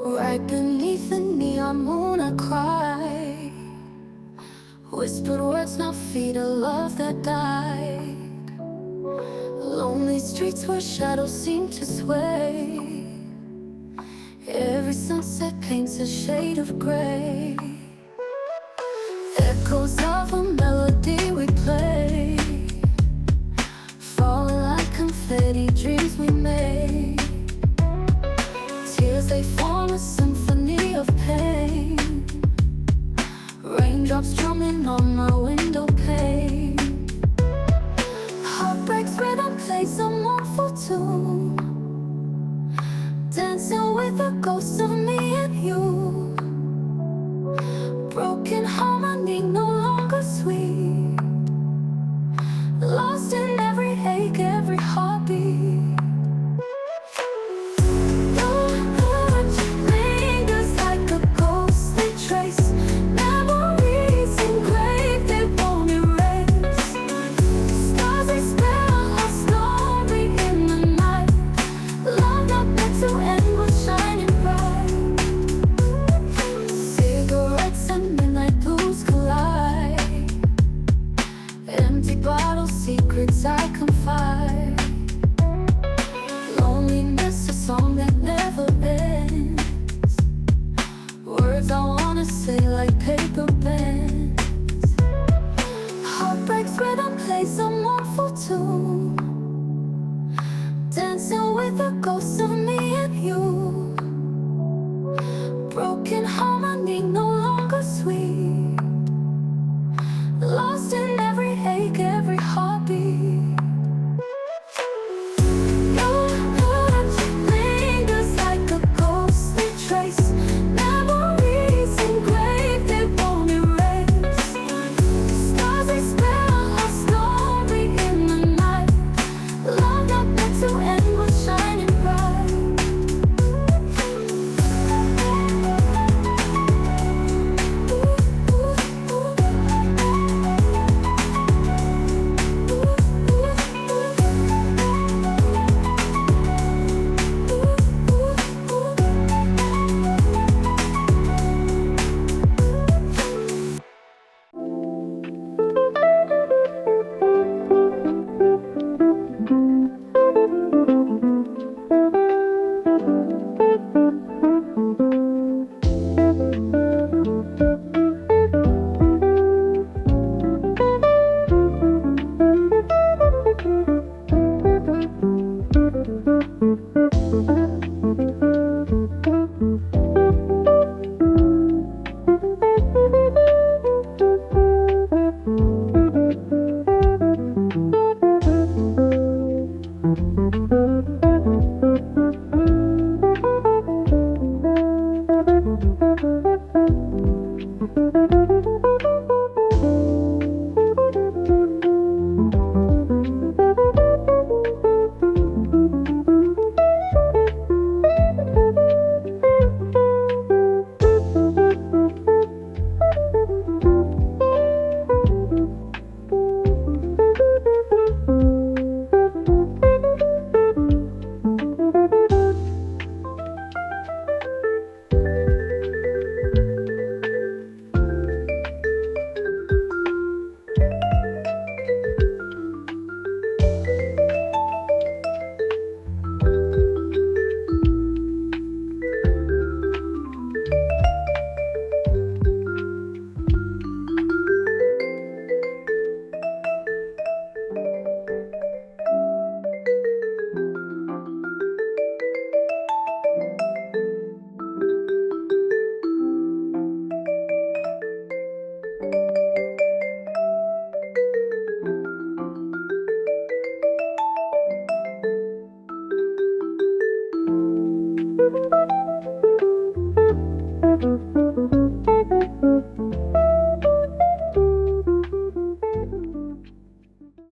Right beneath the neon moon I cry, whispered words now feed a love that died. Lonely streets where shadows seem to sway, every sunset paints a shade of gray. Echoes of a melody we play, falling like confetti, dreams we made. Tears, they form a symphony of pain, raindrops drumming on my window pane. Heartbreaks rhythm plays a mournful tune, dancing with the ghosts of